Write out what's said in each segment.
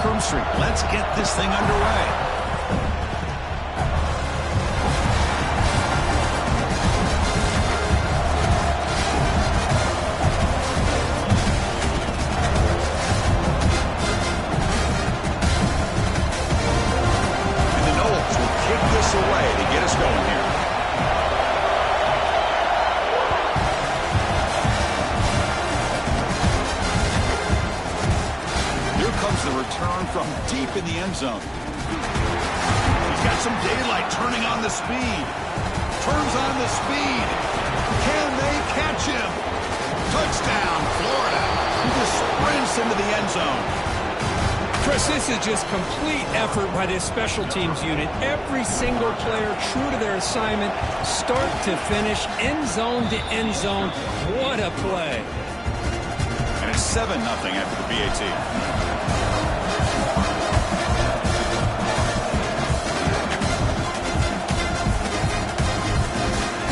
Backroom Street. Let's get this thing underway. Away to get us going here. Here comes the return from deep in the end zone. He's got some daylight turning on the speed. Turns on the speed. Can they catch him? Touchdown, Florida. He just sprints into the end zone. Chris, this is just complete effort by this special teams unit. Every single player true to their assignment, start to finish, end zone to end zone. What a play. And it's 7-0 after the BAT.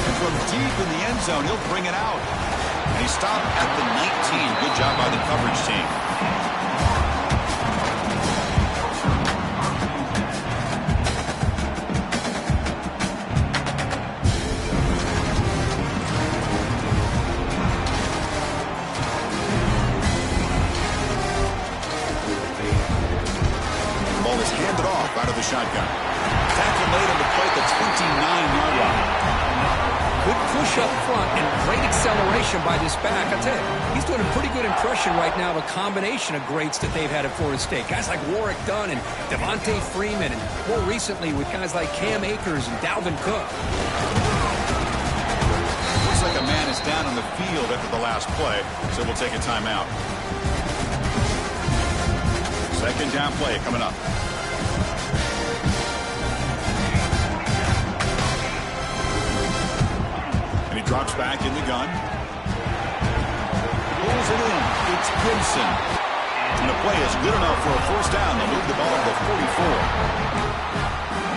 And from deep in the end zone, he'll bring it out. And he stopped at the 19. Good job by the coverage team. Shotgun. Tackle made him to play at the 29-yard line. Good push up front and great acceleration by this back. I tell you, he's doing a pretty good impression right now of a combination of greats that they've had at Florida State. Guys like Warrick Dunn and Devontae Freeman, and more recently with guys like Cam Akers and Dalvin Cook. Looks like a man is down on the field after the last play, so we'll take a timeout. Second down play coming up. Drops back in the gun. Pulls it in. It's Gibson. And the play is good enough for a first down. They'll move the ball to the 44.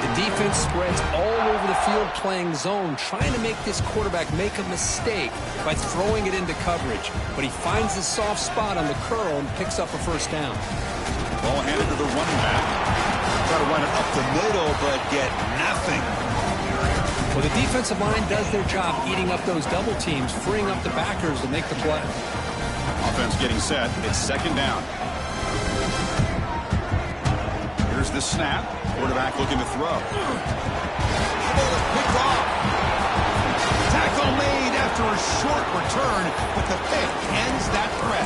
The defense spreads all over the field playing zone, trying to make this quarterback make a mistake by throwing it into coverage. But he finds the soft spot on the curl and picks up a first down. Ball handed to the running back. Try to run it up the middle, but get nothing. Well, the defensive line does their job eating up those double teams, freeing up the backers to make the play. Offense getting set. It's second down. Here's the snap. Quarterback looking to throw. Ball is picked off. Tackle made after a short return, but the pick ends that threat.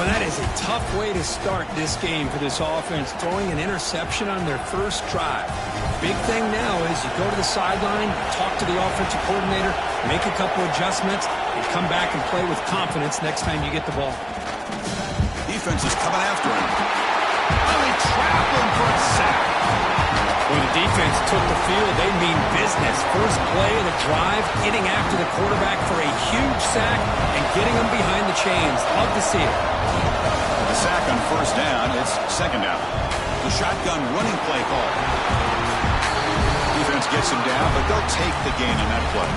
Well, that is a tough way to start this game for this offense, throwing an interception on their first drive. Big thing now is you go to the sideline, talk to the offensive coordinator, make a couple adjustments, and come back and play with confidence next time you get the ball. Defense is coming after him. Oh, they trap him for a sack. When the defense took the field, they mean business. First play of the drive, getting after the quarterback for a huge sack and getting him behind the chains. Love to see it. The sack on first down. It's second down. The shotgun running play call. Defense gets him down, but they'll take the gain on that play.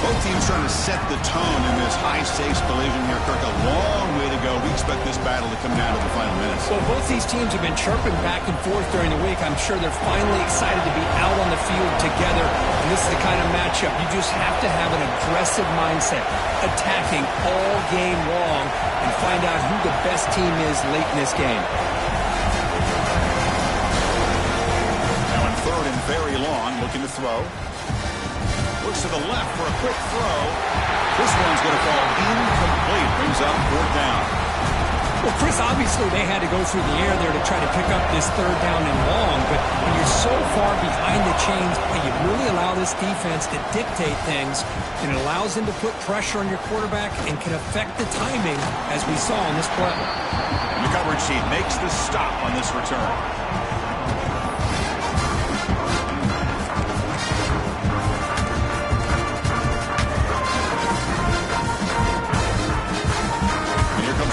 Both teams trying to set the tone in this high-stakes collision here, Kirk. A long way to go. We expect this battle to come down to the final minutes. Well, both these teams have been chirping back and forth during the week. I'm sure they're finally excited to be out on the field together. And this is the kind of matchup you just have to have an aggressive mindset, attacking all game long, and find out who the best team is late in this game. Now in third and very long, looking to throw. Looks to the left for a quick throw. This one's going to fall incomplete. Brings up fourth down. Well, Chris, obviously they had to go through the air there to try to pick up this third down and long, but when you're so far behind the chains, you really allow this defense to dictate things, and it allows them to put pressure on your quarterback and can affect the timing, as we saw on this play. And the coverage team makes the stop on this return.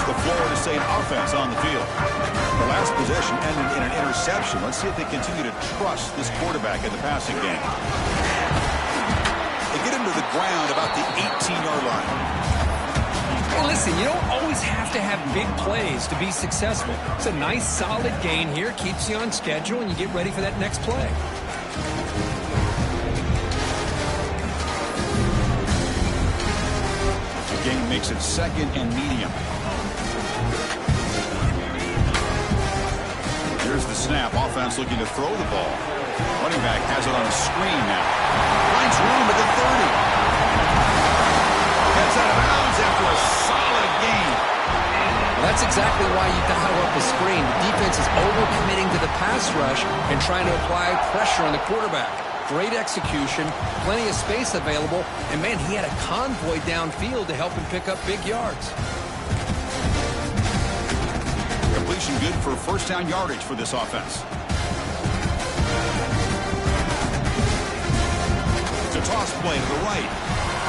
Florida State offense on the field. The last possession ended in an interception. Let's see if they continue to trust this quarterback in the passing game. They get him to the ground about the 18-yard line. Hey, listen, you don't always have to have big plays to be successful. It's a nice, solid gain here. Keeps you on schedule, and you get ready for that next play. The game makes it second and medium. Here's the snap. Offense looking to throw the ball. Running back has it on a screen now. Finds room at the 30. Gets out of bounds after a solid gain. Well, that's exactly why you dial up the screen. The defense is overcommitting to the pass rush and trying to apply pressure on the quarterback. Great execution, plenty of space available, and man, he had a convoy downfield to help him pick up big yards. Completion good for first down yardage for this offense. It's a toss play to the right.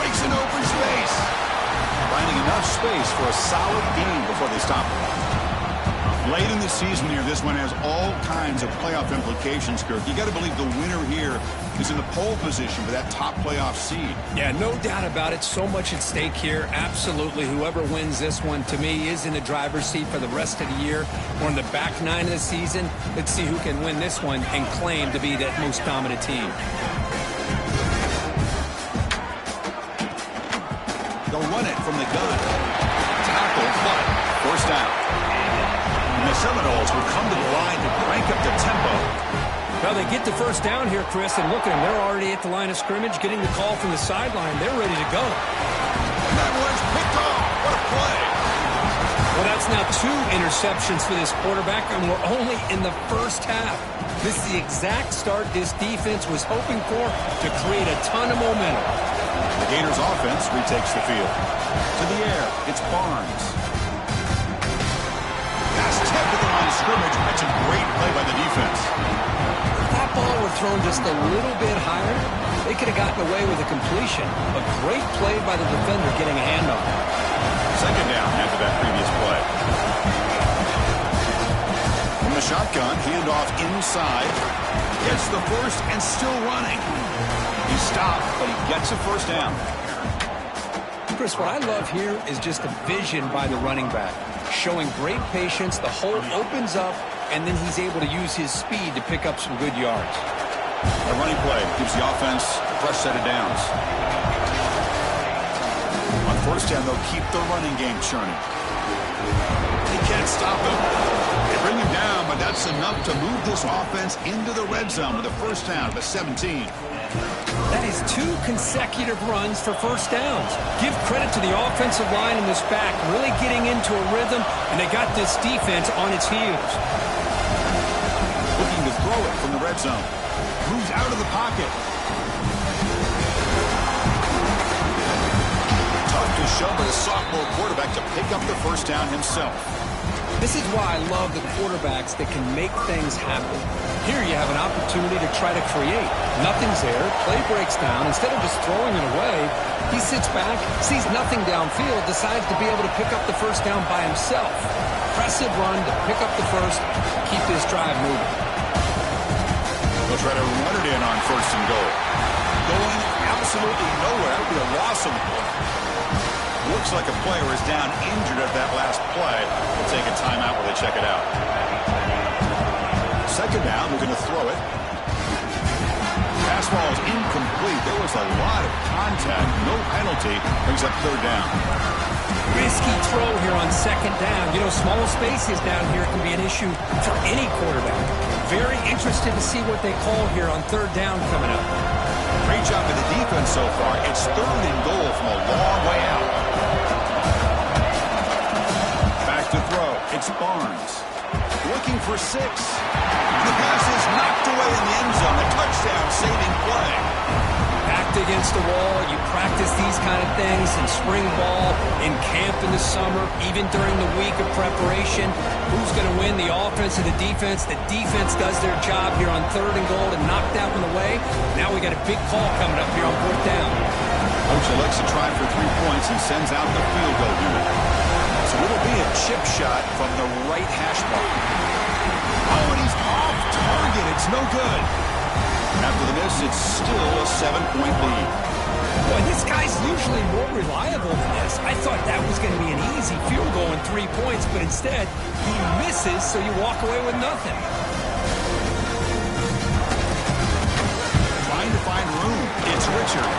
Breaks an open space. Finding enough space for a solid gain before they stop it. Late in the season here, this one has all kinds of playoff implications, Kirk. You got to believe the winner here is in the pole position for that top playoff seed. Yeah, no doubt about it. So much at stake here. Absolutely. Whoever wins this one, to me, is in the driver's seat for the rest of the year. We're in the back nine of the season. Let's see who can win this one and claim to be that most dominant team. They'll run it from the gun. Tackle, but first down. And the Seminoles will come to the line to crank up the tempo. Well, they get the first down here, Chris, and look at them. They're already at the line of scrimmage, getting the call from the sideline. They're ready to go. And that one's picked off. What a play. Well, that's now 2 interceptions for this quarterback, and we're only in the first half. This is the exact start this defense was hoping for to create a ton of momentum. The Gators offense retakes the field. To the air, it's Barnes. Pass tip to the line of scrimmage. That's a great play by the defense. If that ball were thrown just a little bit higher, they could have gotten away with a completion. A great play by the defender getting a hand on it. Second down after that previous play. From the shotgun, handoff inside. Gets the first and still running. He stopped, but he gets a first down. Chris, what I love here is just the vision by the running back. Showing great patience, the hole opens up, and then he's able to use his speed to pick up some good yards. A running play gives the offense a fresh set of downs. On first down, they'll keep the running game churning. He can't stop him. They bring him down, but that's enough to move this offense into the red zone with a first down of a 17. That is 2 consecutive runs for first downs. Give credit to the offensive line in this back, really getting into a rhythm, and they got this defense on its heels. Looking to throw it from the red zone. Moves out of the pocket. Tough to show by the sophomore quarterback to pick up the first down himself. This is why I love the quarterbacks that can make things happen. Here you have an opportunity to try to create. Nothing's there. Play breaks down. Instead of just throwing it away, he sits back, sees nothing downfield, decides to be able to pick up the first down by himself. Impressive run to pick up the first, keep this drive moving. They'll try to run it in on first and goal. Going absolutely nowhere. That would be a loss of the play. Looks like a player is down injured at that last play. We'll take a timeout while they check it out. Second down, we're going to throw it. Fastball is incomplete. There was a lot of contact. No penalty. Brings up third down. Risky throw here on second down. You know, small spaces down here can be an issue for any quarterback. Very interested to see what they call here on third down coming up. Great job by the defense so far. It's third and goal from a long way out. Back to throw. It's Barnes. Looking for 6. The pass is knocked away in the end zone. A touchdown saving play. Backed against the wall. You practice these kind of things in spring ball, in camp in the summer, even during the week of preparation. Who's going to win, the offense or the defense? The defense does their job here on third and goal and knock that one away. Now we got a big call coming up here on fourth down. Coach elects to try for 3 points and sends out the field goal unit. So it'll be a chip shot from the right hash mark. Oh, and he's off target. It's no good. After the miss, it's still a 7-point lead. Boy, this guy's usually more reliable than this. I thought that was going to be an easy field goal and 3 points, but instead, he misses, so you walk away with nothing. Trying to find room. It's Richard.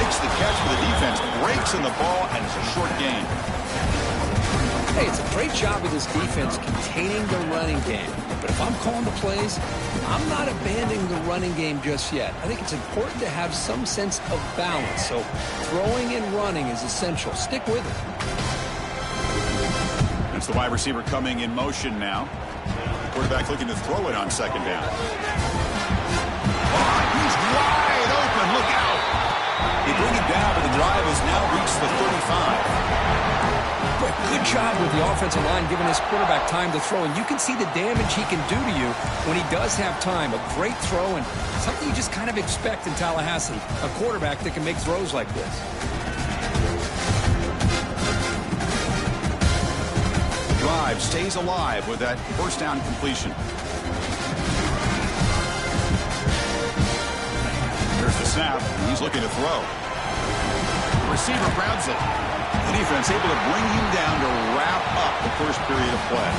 Makes the catch for the defense, breaks in the ball, and it's a short gain. Hey, it's a great job of this defense containing the running game. But if I'm calling the plays, I'm not abandoning the running game just yet. I think it's important to have some sense of balance. So throwing and running is essential. Stick with it. It's the wide receiver coming in motion now. Quarterback looking to throw it on second down. Oh, he's wide open. Look out. They bring it down, but the drive has now reached the 35. But good job with the offensive line giving his quarterback time to throw. And you can see the damage he can do to you when he does have time. A great throw and something you just kind of expect in Tallahassee. A quarterback that can make throws like this. Drive stays alive with that first down completion. There's the snap. He's looking to throw. The receiver grabs it. The defense able to bring him down to wrap up the first period of play.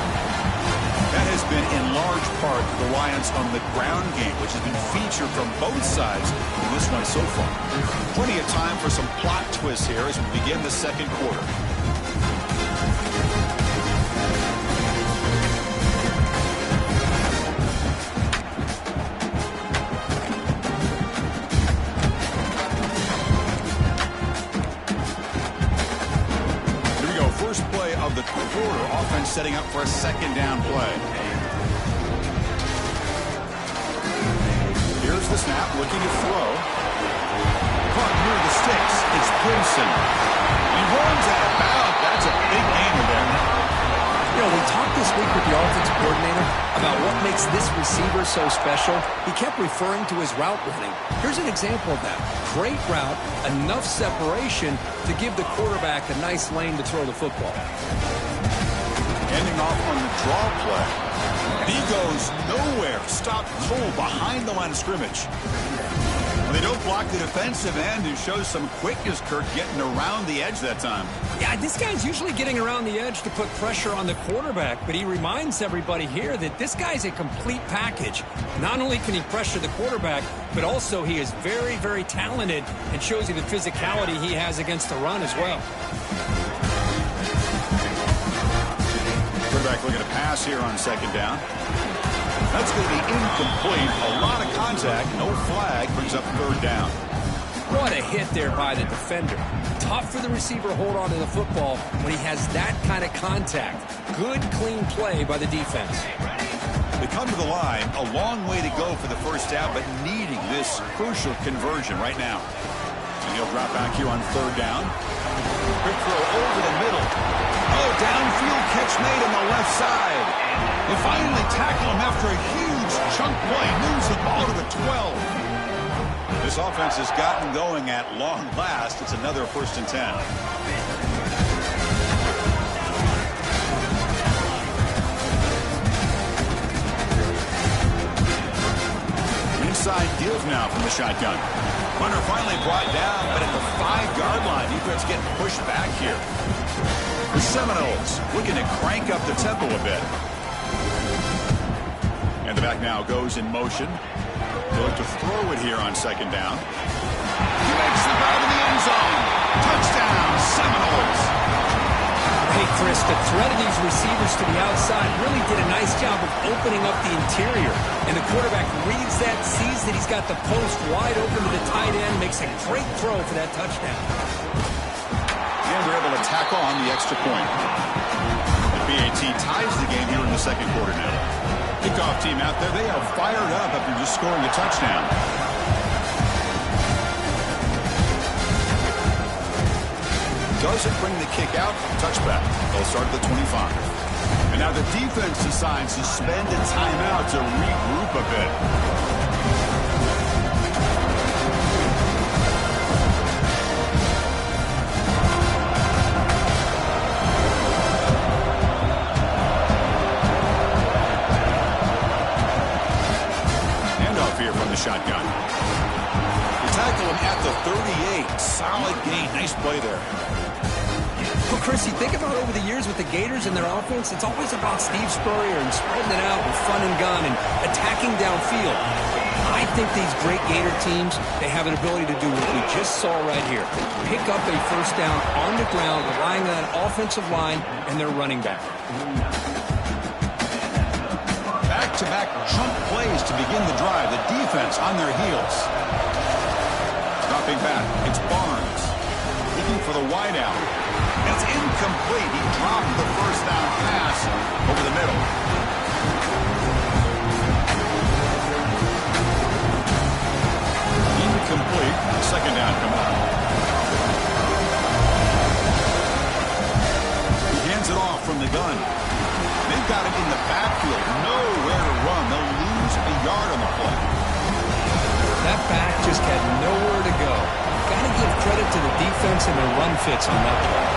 That has been in large part the reliance on the ground game, which has been featured from both sides in this one so far. Plenty of time for some plot twists here as we begin the second quarter. First play of the quarter, offense setting up for a second down play. Here's the snap, looking to throw. Caught near the sticks. It's Gibson. He runs out of bounds. That's a big gainer there. You know, we talked this week with the offensive coordinator about what makes this receiver so special. He kept referring to his route running. Here's an example of that. Great route, enough separation to give the quarterback a nice lane to throw the football. Ending off on the draw play. And he goes nowhere. Stopped cold behind the line of scrimmage. Well, they don't block the defensive end, who shows some quickness, Kirk, getting around the edge that time. Yeah, this guy's usually getting around the edge to put pressure on the quarterback, but he reminds everybody here that this guy's a complete package. Not only can he pressure the quarterback, but also he is very, very talented and shows you the physicality he has against the run as well. Quarterback looking to pass here on second down. That's going to be incomplete. A lot of contact. No flag. Brings up third down. What a hit there by the defender. Tough for the receiver to hold on to the football when he has that kind of contact. Good, clean play by the defense. They come to the line. A long way to go for the first down, but needing this crucial conversion right now. And he'll drop back here on third down. Quick throw over the middle. Oh, downfield catch made on the left side. They finally tackle him after a huge chunk play. Moves the ball to the 12. This offense has gotten going at long last. It's another 1st and 10. Inside deals now from the shotgun. Runner finally brought down, but at the 5-yard line, defense getting pushed back here. The Seminoles looking to crank up the tempo a bit. And the back now goes in motion. They look to throw it here on second down. He makes the grab in the end zone. Touchdown, Seminoles. Hey, Chris, the threat of these receivers to the outside really did a nice job of opening up the interior. And the quarterback reads that, sees that he's got the post wide open to the tight end, makes a great throw for that touchdown. And they're able to tack on the extra point. The BAT ties the game here in the second quarter now. Kickoff team out there, they are fired up after just scoring a touchdown. Doesn't bring the kick out. Touchback. They'll start at the 25. And now the defense decides to spend a timeout to regroup a bit. Handoff here from the shotgun. They tackle him at the 38. Solid gain. Nice play there. Well, Chris, you think about over the years with the Gators and their offense, it's always about Steve Spurrier and spreading it out with fun and gun and attacking downfield. I think these great Gator teams, they have an ability to do what we just saw right here. Pick up a first down on the ground, relying on that offensive line and their running back. Back-to-back jump plays to begin the drive. The defense on their heels. Dropping back, it's Barnes. Looking for the wideout. It's incomplete. He dropped the first down pass over the middle. Incomplete. Second down coming up. He hands it off from the gun. They've got it in the backfield. Nowhere to run. They'll lose a yard on the play. That back just had nowhere to go. Got to give credit to the defense and their run fits on that play.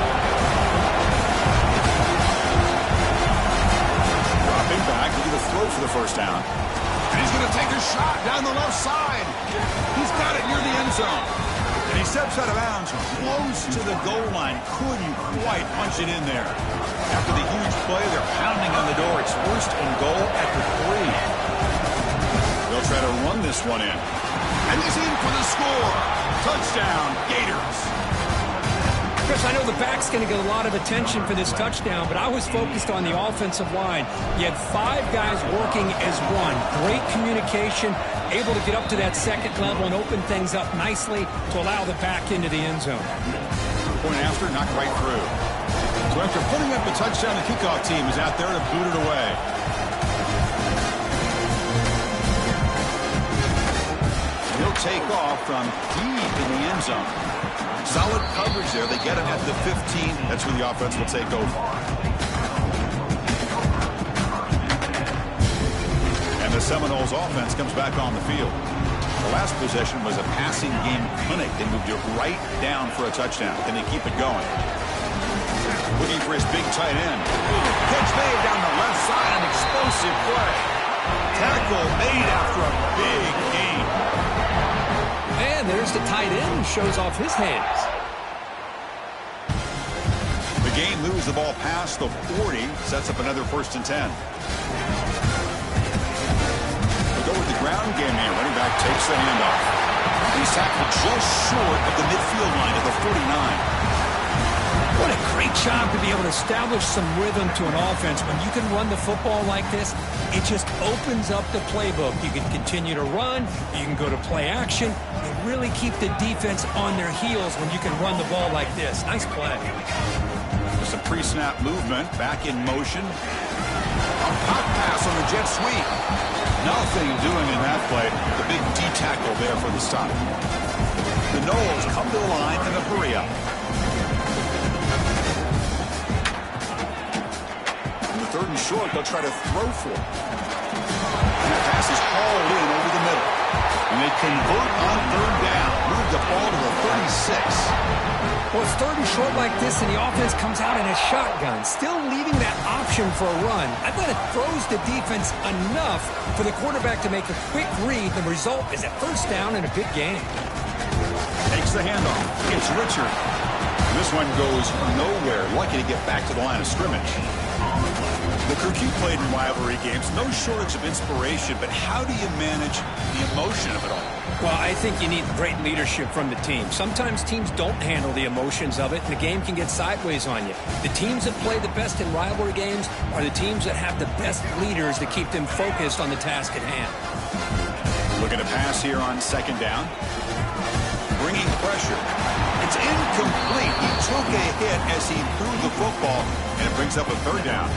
Dropping back, looking to throw for the first down. And he's going to take a shot down the left side. He's got it near the end zone. And he steps out of bounds close to the goal line. Couldn't quite punch it in there. After the huge play, they're pounding on the door. It's first and goal at the 3. They'll try to run this one in. And he's in for the score. Touchdown, Gators. Chris, I know the back's going to get a lot of attention for this touchdown, but I was focused on the offensive line. You had 5 guys working as one. Great communication, able to get up to that second level and open things up nicely to allow the back into the end zone. Point after, knocked right through. So after putting up a touchdown, the kickoff team is out there to boot it away. He'll take off from deep in the end zone. Solid coverage there. They get him at the 15. That's where the offense will take over. And the Seminoles offense comes back on the field. The last possession was a passing game clinic. They moved it right down for a touchdown. Can they keep it going? Looking for his big tight end. Catch made down the left side. An explosive play. Tackle made after a big gain. And there's the tight end who shows off his hands. The game moves the ball past the 40. Sets up another first and 10. We'll go with the ground game here. Running back takes the handoff. He's tackled just short of the midfield line at the 49. What a great job to be able to establish some rhythm to an offense. When you can run the football like this, it just opens up the playbook. You can continue to run. You can go to play action. You really keep the defense on their heels when you can run the ball like this. Nice play. Just a pre-snap movement. Back in motion. A pop pass on the jet sweep. Nothing doing in that play. The big D-tackle there for the stop. The Noles come to the line in a hurry up. Third and short, they'll try to throw for it. And the pass is hauled in over the middle. And they convert on third down. Move the ball to the 36. Well, it's third and short like this, and the offense comes out in a shotgun, still leaving that option for a run. I thought it throws the defense enough for the quarterback to make a quick read. The result is a first down and a big game. Takes the handoff. It's Richard. And this one goes nowhere. Lucky to get back to the line of scrimmage. The Kirky played in rivalry games. No shortage of inspiration, but how do you manage the emotion of it all? Well, I think you need great leadership from the team. Sometimes teams don't handle the emotions of it, and the game can get sideways on you. The teams that play the best in rivalry games are the teams that have the best leaders to keep them focused on the task at hand. Looking to pass here on second down. Bringing pressure. It's incomplete. He took a hit as he threw the football, and it brings up a third down.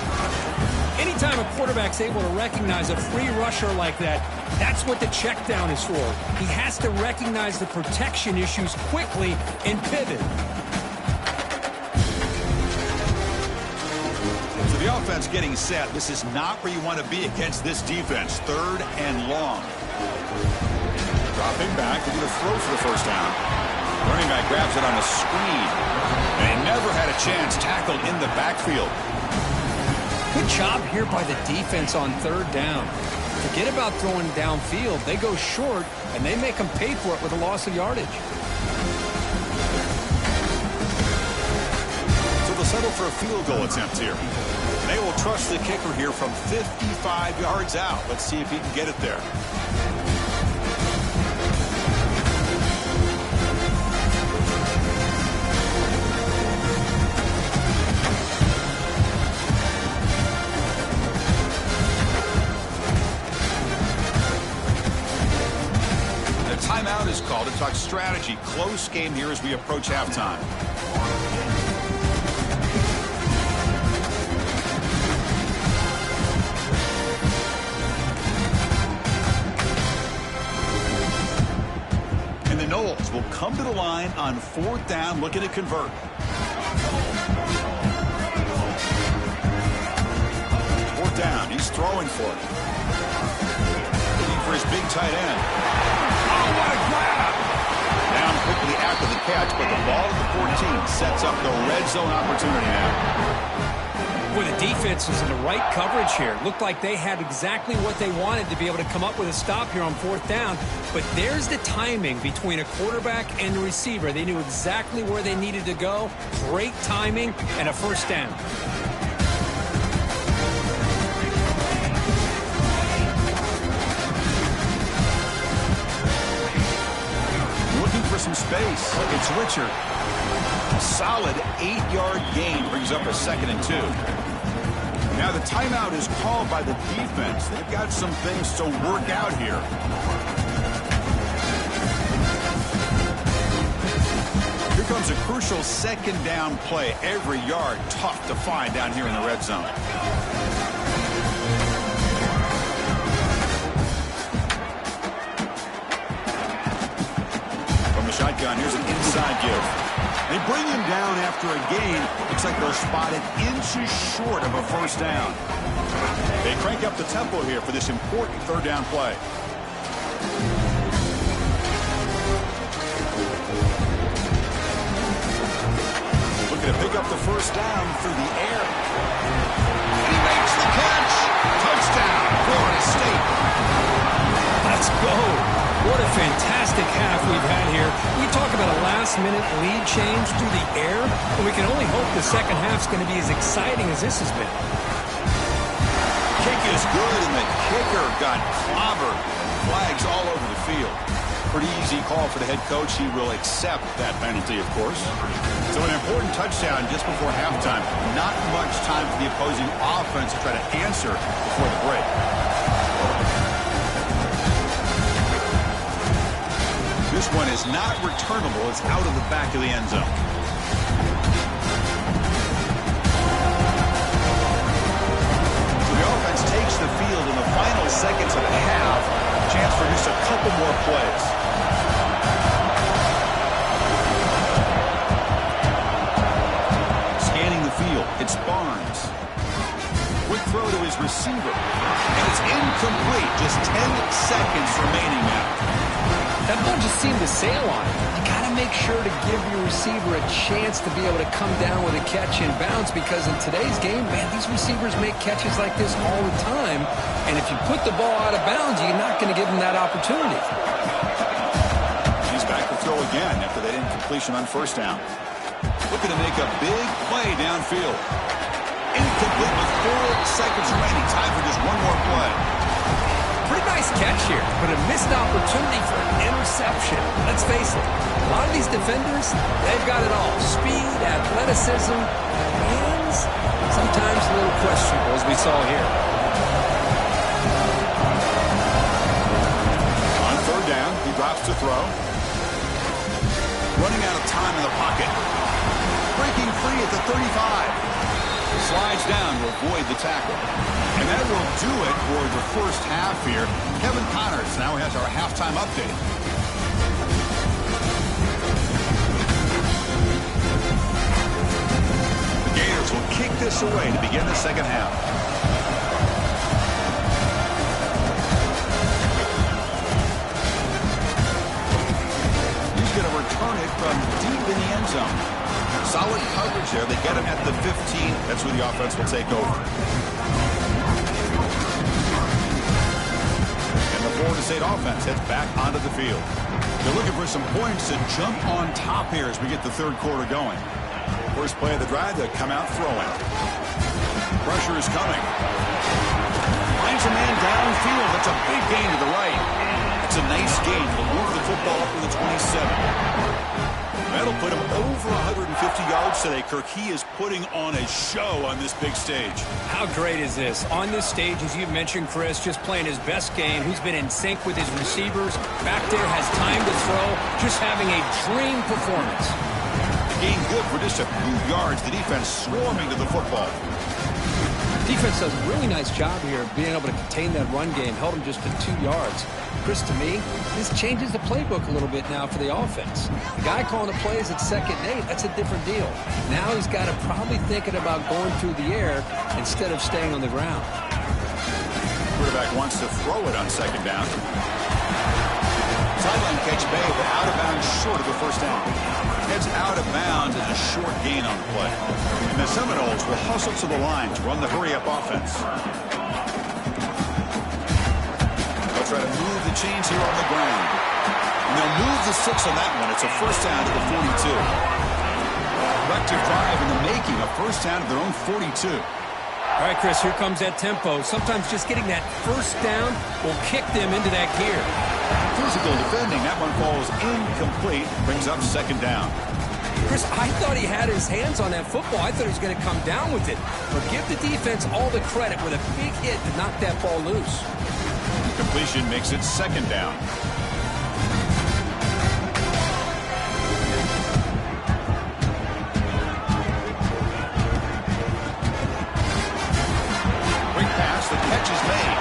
Anytime a quarterback's able to recognize a free rusher like that, that's what the check down is for. He has to recognize the protection issues quickly and pivot. So the offense getting set. This is not where you want to be against this defense. Third and long. Dropping back, looking to throw for the first down. Running back grabs it on a screen. And he never had a chance, tackled in the backfield. Good job here by the defense on third down. Forget about throwing downfield. They go short, and they make them pay for it with a loss of yardage. settle for a field goal attempt here. They will trust the kicker here from 55 yards out. Let's see if he can get it there. Timeout is called to talk strategy. Close game here as we approach halftime. And the Noles will come to the line on 4th down, looking to convert. 4th down, he's throwing for it. Looking for his big tight end. What a grab! Down quickly after the catch, but the ball at the 14 sets up the red zone opportunity now. Well, the defense was in the right coverage here. Looked like they had exactly what they wanted to be able to come up with a stop here on 4th down. But there's the timing between a quarterback and the receiver. They knew exactly where they needed to go. Great timing and a first down. Some space. It's Richard. Solid 8-yard gain brings up a 2nd and 2. Now the timeout is called by the defense. They've got some things to work out here. Here comes a crucial 2nd down play. Every yard tough to find down here in the red zone. Shotgun. Here's an inside give. They bring him down after a gain. Looks like they're spotted inches short of a first down. They crank up the tempo here for this important 3rd down play. Looking to pick up the first down through the air. And he makes the catch. Touchdown, Florida State. Let's go. What a fantastic half we've had here. We talk about a last-minute lead change through the air, and we can only hope the second half's going to be as exciting as this has been. Kick is good, and the kicker got clobbered. Flags all over the field. Pretty easy call for the head coach. He will accept that penalty, of course. So an important touchdown just before halftime. Not much time for the opposing offense to try to answer before the break. This one is not returnable. It's out of the back of the end zone. So the offense takes the field in the final seconds of the half. Chance for just a couple more plays. Scanning the field. It's Barnes. Quick throw to his receiver. And it's incomplete. Just 10 seconds remaining now. That ball just seemed to sail on it. You got to make sure to give your receiver a chance to be able to come down with a catch and bounce, because in today's game, man, these receivers make catches like this all the time. And if you put the ball out of bounds, you're not going to give them that opportunity. He's back to throw again after that incompletion on first down. Looking to make a big play downfield. Incomplete with 4 seconds remaining. Time for just one more play. Pretty nice catch here, but a missed opportunity for an interception. Let's face it, a lot of these defenders, they've got it all. Speed, athleticism, hands, sometimes a little questionable, as we saw here. On 3rd down, he drops to throw. Running out of time in the pocket. Breaking free at the 35. Slides down to avoid the tackle. And that will do it for the first half here. Kevin Connors now has our halftime update. The Gators will kick this away to begin the second half. He's going to return it from deep in the end zone. Solid coverage there. They get him at the 15. That's where the offense will take over. And the Florida State offense heads back onto the field. They're looking for some points to jump on top here as we get the 3rd quarter going. First play of the drive to come out throwing. Pressure is coming. Finds a man downfield. That's a big gain to the right. It's a nice gain. He'll move the football up to the 27. That'll put him over 150 yards today, Kirk. He is putting on a show on this big stage. How great is this? On this stage, as you mentioned, Chris, just playing his best game. He's been in sync with his receivers. Back there, has time to throw. Just having a dream performance. The game good for just a few yards. The defense swarming to the football. Defense does a really nice job here of being able to contain that run game. Held him just to 2 yards. Chris, to me, this changes the playbook a little bit now for the offense. The guy calling the plays at 2nd and 8, that's a different deal. Now he's got to probably thinking about going through the air instead of staying on the ground. Quarterback wants to throw it on 2nd down. Sideline catch made, but out of bounds short of the first down. Heads out of bounds as a short gain on the play. And the Seminoles will hustle to the line to run the hurry-up offense. They'll try to move the chains here on the ground. And they'll move the 6 on that one. It's a first down to the 42. Effective drive in the making, a first down of their own 42. All right, Chris, here comes that tempo. Sometimes just getting that first down will kick them into that gear. Physical defending. That one falls incomplete. Brings up 2nd down. Chris, I thought he had his hands on that football. I thought he was going to come down with it. But give the defense all the credit with a big hit to knock that ball loose. Completion makes it 2nd down. Great pass. The catch is made.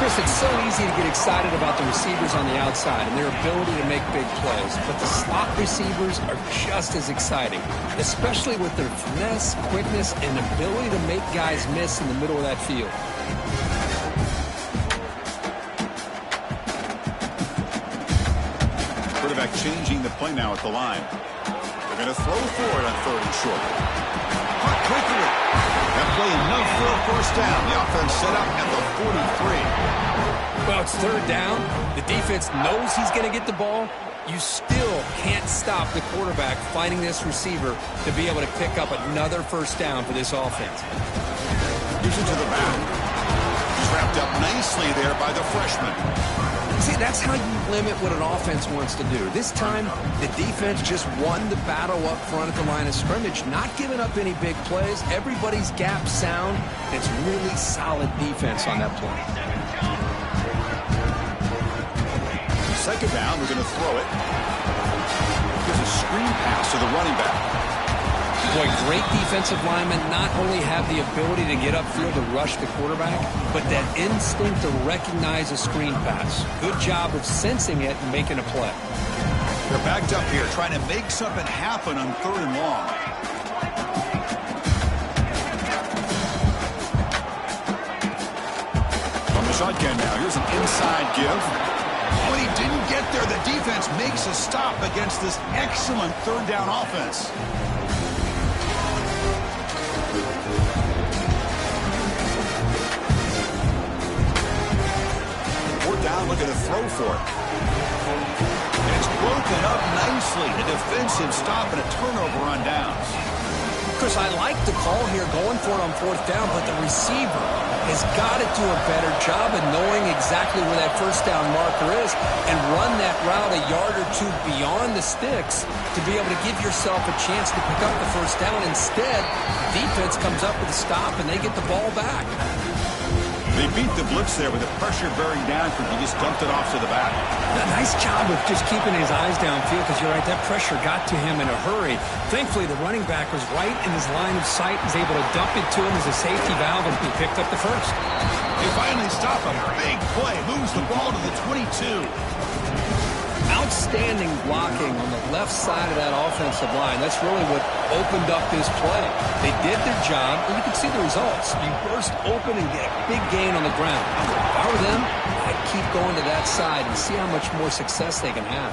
Chris, it's so easy to get excited about the receivers on the outside and their ability to make big plays, but the slot receivers are just as exciting, especially with their finesse, quickness, and ability to make guys miss in the middle of that field. Quarterback changing the play now at the line. They're going to throw for it on 3rd and short. Caught quickly. That play enough for a first down. The offense set up at the 43. Well, it's 3rd down. The defense knows he's going to get the ball. You still can't stop the quarterback finding this receiver to be able to pick up another first down for this offense. Gives it to the back. He's wrapped up nicely there by the freshman. See, that's how you limit what an offense wants to do. This time, the defense just won the battle up front at the line of scrimmage, not giving up any big plays. Everybody's gap sound. It's really solid defense on that play. 2nd down, they're going to throw it. Gives a screen pass to the running back. Boy, great defensive linemen not only have the ability to get upfield to rush the quarterback, but that instinct to recognize a screen pass. Good job of sensing it and making a play. They're backed up here, trying to make something happen on 3rd and long. From the shotgun now, here's an inside give. When he didn't get there, the defense makes a stop against this excellent 3rd down offense. 4th down, looking to throw for it. And it's broken up nicely. A defensive stop and a turnover on downs. Chris, I like the call here going for it on 4th down, but the receiver has got to do a better job of knowing exactly where that first down marker is and run that route a yard or 2 beyond the sticks to be able to give yourself a chance to pick up the first down. Instead, the defense comes up with a stop and they get the ball back. They beat the blitz there with the pressure bearing down from he just dumped it off to the back. A nice job of just keeping his eyes downfield because you're right, that pressure got to him in a hurry. Thankfully, the running back was right in his line of sight, was able to dump it to him as a safety valve, and he picked up the first. They finally stop him. Big play. Moves the ball to the 22. Outstanding blocking on the left side of that offensive line. That's really what opened up this play. They did their job, and you can see the results. You burst open and get a big gain on the ground. If I were them, I'd keep going to that side and see how much more success they can have.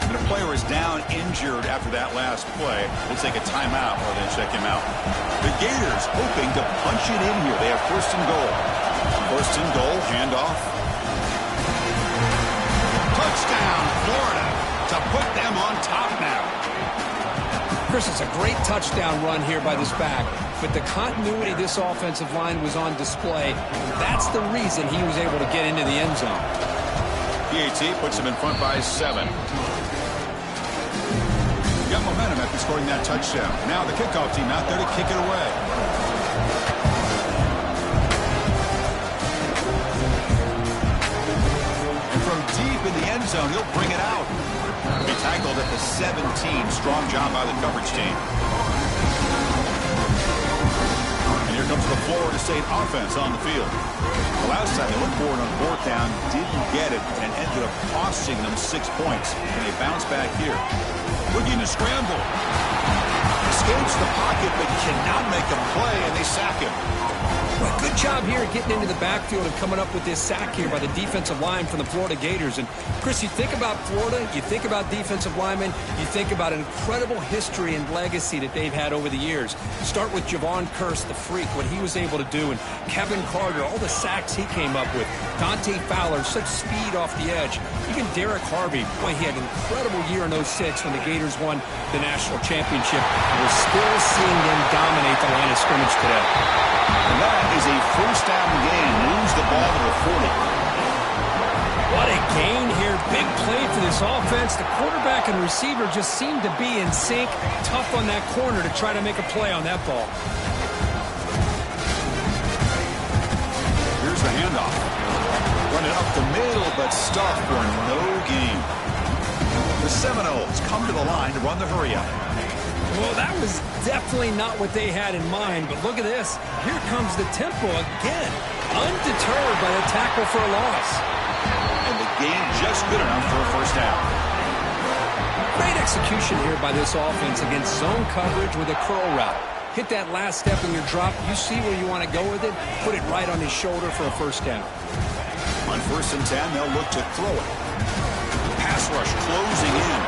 And a player is down injured after that last play. We'll take a timeout while they check him out. The Gators hoping to punch it in here. They have 1st and goal. 1st and goal, handoff. Touchdown, Florida, to put them on top now. Chris, it's a great touchdown run here by this back, but the continuity this offensive line was on display. That's the reason he was able to get into the end zone. PAT puts him in front by 7. Got momentum after scoring that touchdown. Now the kickoff team out there to kick it away. And from deep in the end zone, he'll bring it out. He tackled at the 17. Strong job by the coverage team. And here comes the Florida State offense on the field. The last time they went forward on 4th down, didn't get it, and ended up costing them 6 points. And they bounce back here. Looking to scramble. Escapes the pocket, but cannot make a play, and they sack him. Well, good job here getting into the backfield and coming up with this sack here by the defensive line from the Florida Gators. And, Chris, you think about Florida, you think about defensive linemen, you think about an incredible history and legacy that they've had over the years. Start with Javon Kearse, the freak, what he was able to do, and Kevin Carter, all the sacks he came up with. Dante Fowler, such speed off the edge. Even Derek Harvey, boy, he had an incredible year in 06 when the Gators won the national championship. We're still seeing them dominate the line of scrimmage today. And that is a first down gain. Moves the ball to the 40. What a gain here. Big play for this offense. The quarterback and receiver just seemed to be in sync. Tough on that corner to try to make a play on that ball. Here's the handoff. Running up the middle, but stuffed for no gain. The Seminoles come to the line to run the hurry-up. Well, that was definitely not what they had in mind, but look at this. Here comes the tempo again. Undeterred by the tackle for a loss. And the gain just good enough for a first down. Great execution here by this offense against zone coverage with a curl route. Hit that last step in your drop. You see where you want to go with it. Put it right on his shoulder for a first down. On 1st and 10, they'll look to throw it. Pass rush closing in.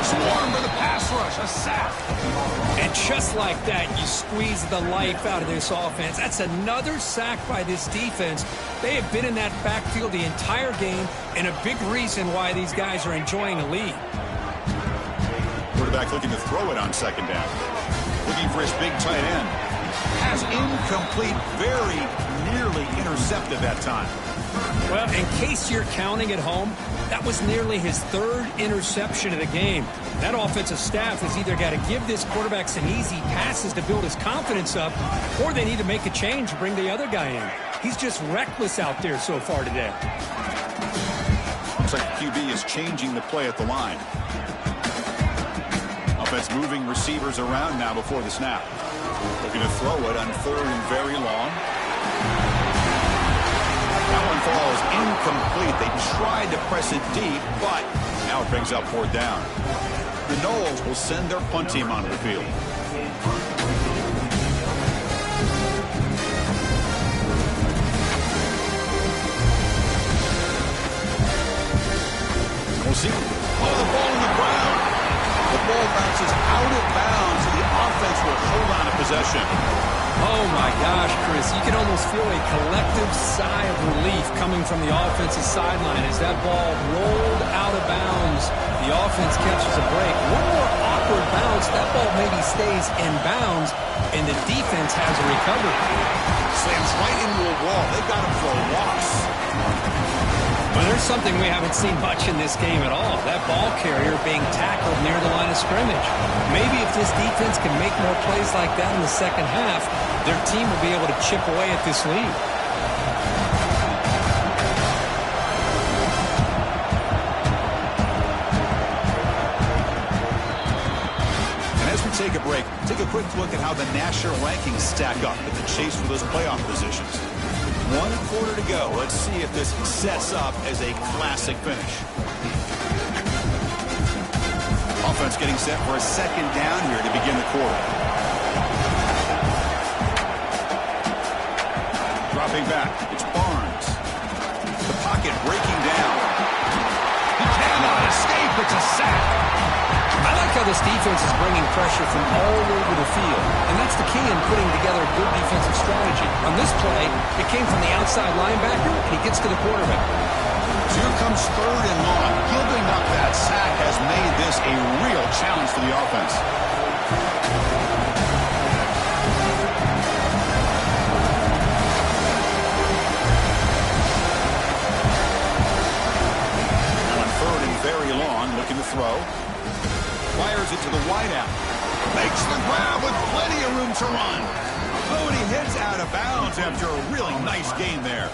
Swarm with a pass rush, a sack. And just like that, you squeeze the life out of this offense. That's another sack by this defense. They have been in that backfield the entire game, and a big reason why these guys are enjoying a lead. Quarterback looking to throw it on 2nd down. Looking for his big tight end. Pass incomplete, very nearly intercepted that time. Well, in case you're counting at home, that was nearly his 3rd interception of the game. That offensive staff has either got to give this quarterback some easy passes to build his confidence up, or they need to make a change and bring the other guy in. He's just reckless out there so far today. Looks like the QB is changing the play at the line. Offense moving receivers around now before the snap. Looking to throw it on 3rd and very long. That one falls incomplete. They tried to press it deep, but now it brings up 4th down. The Noles will send their punt team onto the field. We'll see. Oh, the ball on the ground. The ball bounces out of bounds, and the offense will hold on to possession. Oh, my gosh, Chris. You can almost feel a collective sigh of relief coming from the offensive sideline as that ball rolled out of bounds. The offense catches a break. One more awkward bounce. That ball maybe stays in bounds, and the defense has a recovery. Slams right into a wall. They got him for a loss. Well, there's something we haven't seen much in this game at all. That ball carrier being tackled near the line of scrimmage. Maybe if this defense can make more plays like that in the second half, their team will be able to chip away at this lead. And as we take a break, take a quick look at how the national rankings stack up in the chase for those playoff positions. 1 quarter to go. Let's see if this sets up as a classic finish. Offense getting set for a 2nd down here to begin the quarter. Dropping back. It's Barnes. The pocket breaking down. He cannot escape. It's a sack. I like how this defense is bringing pressure from all over the field, and that's the key in putting together a good defensive strategy. On this play, it came from the outside linebacker, and he gets to the quarterback. So here comes 3rd and long. Giving up that sack has made this a real challenge for the offense. Very long, looking to throw. Fires it to the wideout. Makes the grab with plenty of room to run. Oh, and he heads out of bounds after a really nice gain there.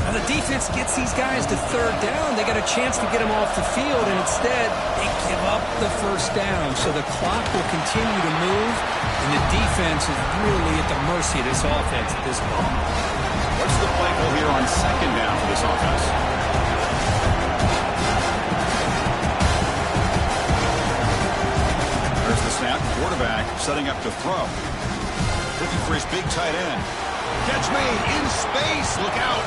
Now the defense gets these guys to third down. They got a chance to get them off the field, and instead they give up the first down. So the clock will continue to move, and the defense is really at the mercy of this offense at this point. What's the play call here on second down for this offense? There's the snap. Quarterback setting up to throw. Looking for his big tight end. Catch made in space. Look out.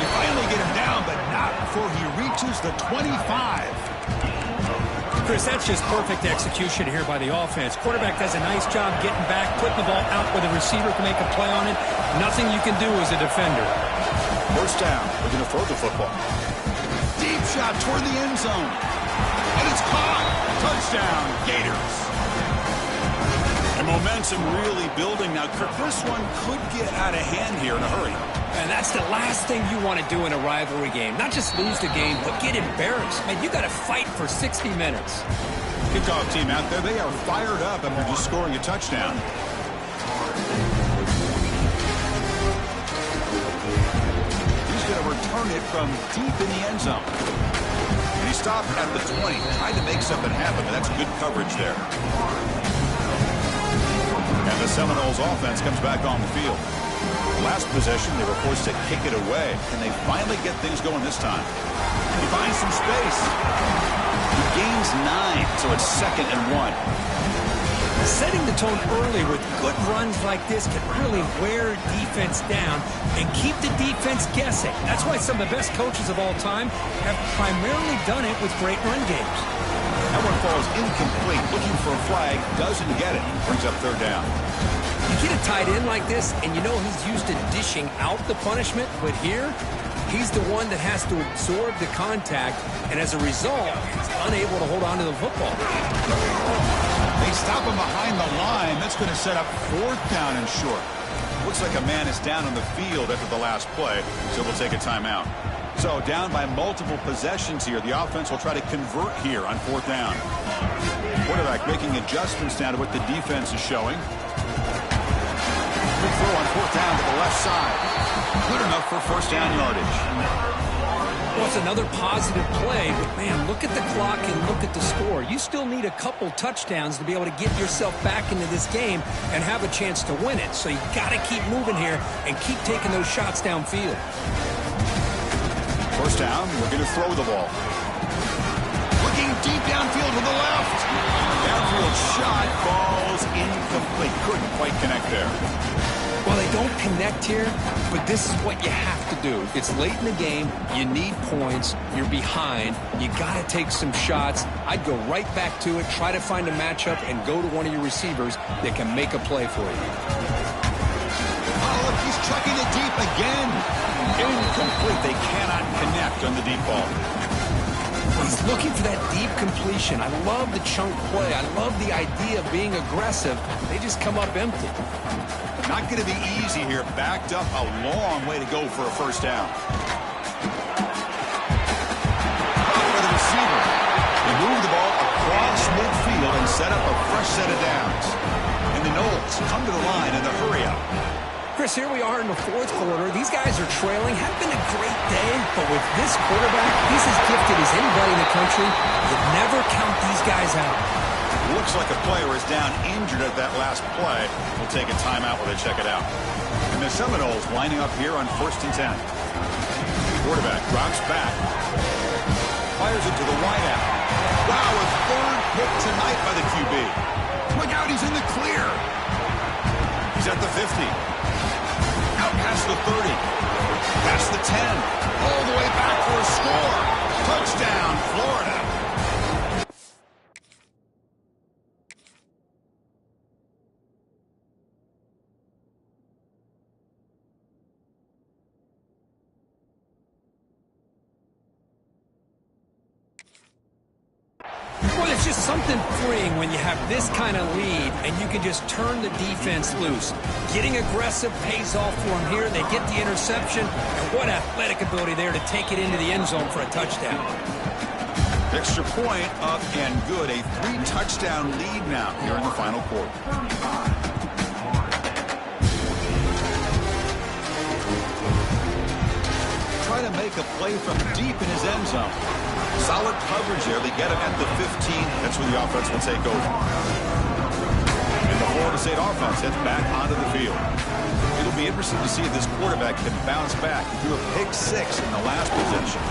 They finally get him down, but not before he reaches the 25. Chris, that's just perfect execution here by the offense. Quarterback does a nice job getting back, putting the ball out where the receiver can make a play on it. Nothing you can do as a defender. First down. We're going to throw the football. Deep shot toward the end zone. And it's caught. Touchdown, Gators. And momentum really building now. This one could get out of hand here in a hurry. And that's the last thing you want to do in a rivalry game. Not just lose the game, but get embarrassed. Man, you got to fight for 60 minutes. Kickoff team out there. They are fired up after just scoring a touchdown. He's going to return it from deep in the end zone. And he stopped at the 20, trying to make something happen, but that's good coverage there. And the Seminoles offense comes back on the field. Last possession, they were forced to kick it away. Can they finally get things going this time? He finds some space. He gains 9, so it's 2nd and 1. Setting the tone early with good runs like this can really wear defense down and keep the defense guessing. That's why some of the best coaches of all time have primarily done it with great run games. That one falls incomplete. Looking for a flag, doesn't get it. Brings up third down. You get a tight end like this, and you know he's used to dishing out the punishment, but here, he's the one that has to absorb the contact, and as a result, he's unable to hold on to the football. They stop him behind the line. That's going to set up 4th down and short. Looks like a man is down on the field after the last play, so we'll take a timeout. So down by multiple possessions here. The offense will try to convert here on 4th down. Quarterback making adjustments now to what the defense is showing. Big throw on 4th down to the left side. Good enough for first down yardage. Well, it's another positive play, but man, look at the clock and look at the score. You still need a couple touchdowns to be able to get yourself back into this game and have a chance to win it. So you got to keep moving here and keep taking those shots downfield. First down, we're going to throw the ball. Looking deep downfield to the left. Downfield shot falls incomplete. Couldn't quite connect there. Well, they don't connect here, but this is what you have to do. It's late in the game. You need points. You're behind. You got to take some shots. I'd go right back to it, try to find a matchup, and go to one of your receivers that can make a play for you. Oh, look, he's chucking it deep again. Incomplete. They cannot connect on the deep ball. He's looking for that deep completion. I love the chunk play. I love the idea of being aggressive. They just come up empty. Not going to be easy here. Backed up a long way to go for a first down. For the receiver. They move the ball across midfield and set up a fresh set of downs. And the Noles come to the line in the hurry up. Chris, here we are in the 4th quarter. These guys are trailing. Have been a great day, but with this quarterback, he's as gifted as anybody in the country. You never count these guys out. Looks like a player is down injured at that last play. We'll take a timeout while they check it out. And the Seminoles lining up here on 1st and 10. Quarterback drops back. Fires it to the wideout. Wow, a 3rd pick tonight by the QB. Look out, he's in the clear. He's at the 50. Out past the 30. Past the 10. All the way back for a score. Touchdown, Florida. Well, There's just something freeing when you have this kind of lead and you can just turn the defense loose. Getting aggressive pays off for them here. They get the interception, and what athletic ability there to take it into the end zone for a touchdown. Extra point up and good. A 3-touchdown lead now here in the final quarter. Try to make a play from deep in his end zone. Solid coverage there. They get him at the 15. That's where the offense will take over. And the Florida State offense heads back onto the field. It'll be interesting to see if this quarterback can bounce back. He threw a pick-6 in the last possession.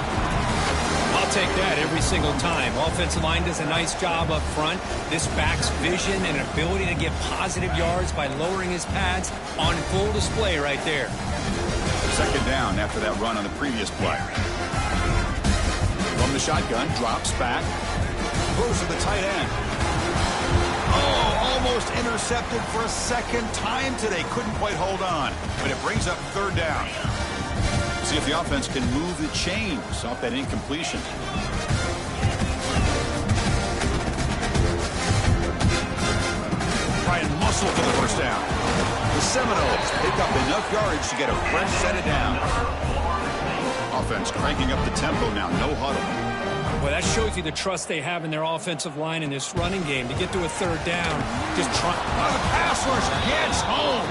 I'll take that every single time. Offensive line does a nice job up front. This back's vision and ability to get positive yards by lowering his pads on full display right there. Second down after that run on the previous play. From the shotgun, drops back. Throws to the tight end. Oh, almost intercepted for a second time today. Couldn't quite hold on. But it brings up third down. See if the offense can move the chains off that incompletion. Try and muscle for the first down. The Seminoles pick up enough yards to get a fresh set of down. Offense cranking up the tempo now. No huddle. Well, that shows you the trust they have in their offensive line in this running game. To get to a third down, just try. Oh, the pass rush gets home.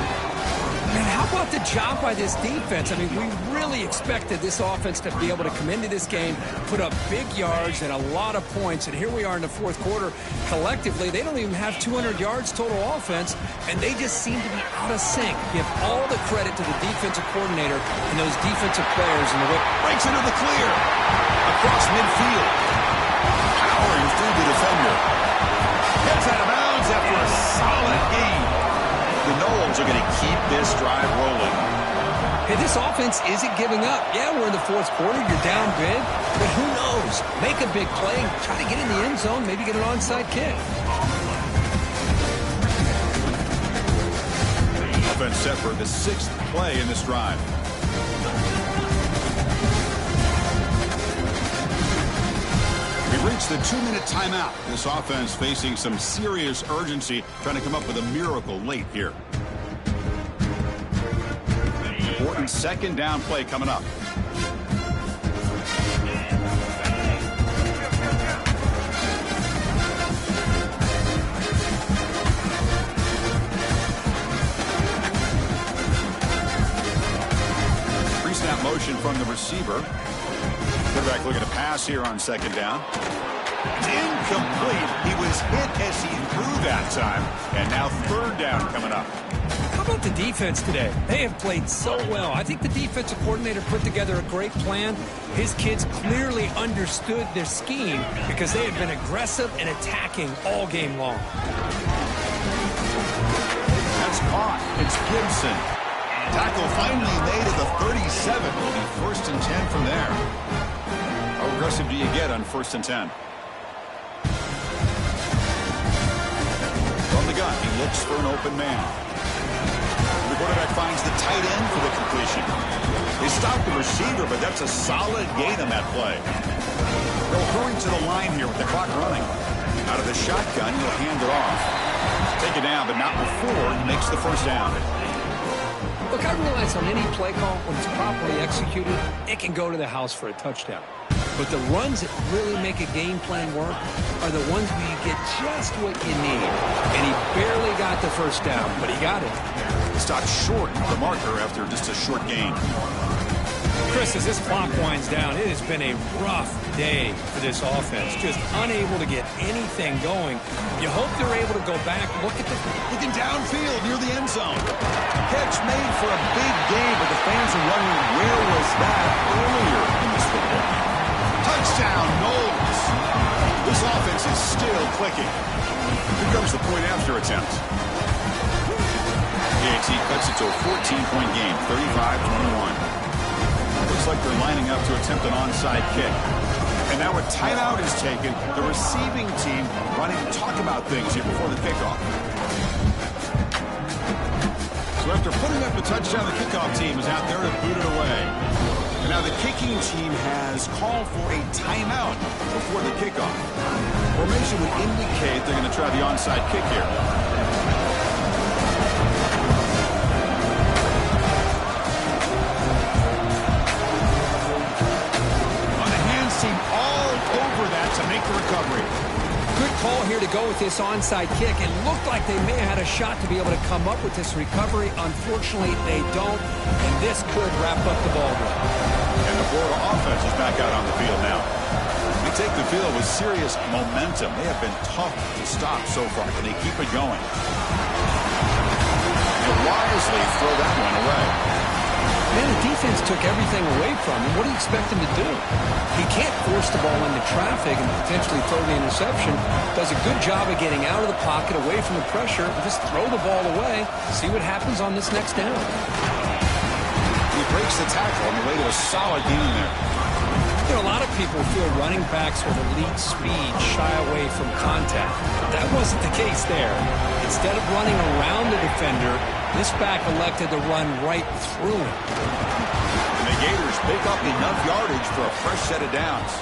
Man, how about the job by this defense? I mean, we really expected this offense to be able to come into this game, put up big yards and a lot of points. And here we are in the fourth quarter. Collectively, they don't even have 200 yards total offense, and they just seem to be out of sync. Give all the credit to the defensive coordinator and those defensive players in the way. Breaks into the clear. Across midfield. Powering through the defender. Gets out of bounds after a solid gain. The Noles are going to keep this drive rolling. Hey, this offense isn't giving up. Yeah, we're in the fourth quarter. You're down big. But who knows? Make a big play. Try to get in the end zone. Maybe get an onside kick. Offense set for the 6th play in this drive. We've reached the 2-minute timeout. This offense facing some serious urgency, trying to come up with a miracle late here. Important second down play coming up. Pre-snap motion from the receiver. Quarterback looking to pass here on second down. It's incomplete. He was hit as he threw that time. And now third down coming up. How about the defense today? They have played so well. I think the defensive coordinator put together a great plan. His kids clearly understood their scheme because they have been aggressive and attacking all game long. That's caught. It's Gibson. Tackle finally made at the 37. Will be 1st and 10 from there. How aggressive do you get on 1st and 10? From the gun, he looks for an open man. The quarterback finds the tight end for the completion. They stopped the receiver, but that's a solid gain on that play. They'll hurry to the line here with the clock running. Out of the shotgun, he'll hand it off. Take it down, but not before he makes the first down. Look, I realize on any play call, when it's properly executed, it can go to the house for a touchdown. But the runs that really make a game plan work are the ones where you get just what you need. And he barely got the first down, but he got it. Stopped short of the marker after just a short gain. Chris, as this clock winds down, it has been a rough day for this offense. Just unable to get anything going. You hope they're able to go back, looking downfield near the end zone. Catch made for a big game, but the fans are wondering where was that earlier in this football game. Touchdown, Noles. This offense is still clicking. Here comes the point after attempt. AT cuts it to a 14-point game, 35-21. Looks like they're lining up to attempt an onside kick. And now a timeout is taken. The receiving team wanting to talk about things here before the kickoff. So after putting up a touchdown, the kickoff team is out there to boot it away. And now the kicking winning team has called for a timeout before the kickoff. Formation would indicate they're going to try the onside kick here. On the hands team all over that to make the recovery. Good call here to go with this onside kick. It looked like they may have had a shot to be able to come up with this recovery. Unfortunately, they don't, and this could wrap up the ball game. And the Florida offense is back out on the field now. They take the field with serious momentum. They have been tough to stop so far. Can they keep it going? They'll wisely throw that one away. Man, the defense took everything away from him. What do you expect him to do? He can't force the ball into traffic and potentially throw the interception. Does a good job of getting out of the pocket, away from the pressure, and just throw the ball away. See what happens on this next down. He breaks the tackle on the way to a solid gain there. You know, a lot of people feel running backs with elite speed shy away from contact. That wasn't the case there. Instead of running around the defender, this back elected to run right through him. And the Gators pick up enough yardage for a fresh set of downs.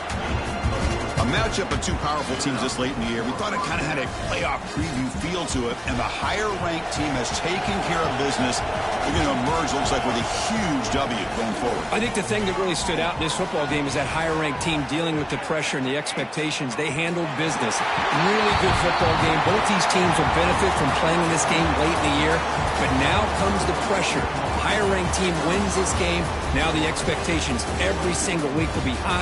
A matchup of two powerful teams this late in the year. We thought it kind of had a playoff preview feel to it, and the higher-ranked team has taken care of business. They're going to emerge, looks like, with a huge W going forward. I think the thing that really stood out in this football game is that higher-ranked team dealing with the pressure and the expectations. They handled business. Really good football game. Both these teams will benefit from playing in this game late in the year, but now comes the pressure. Higher-ranked team wins this game. Now the expectations every single week will be high.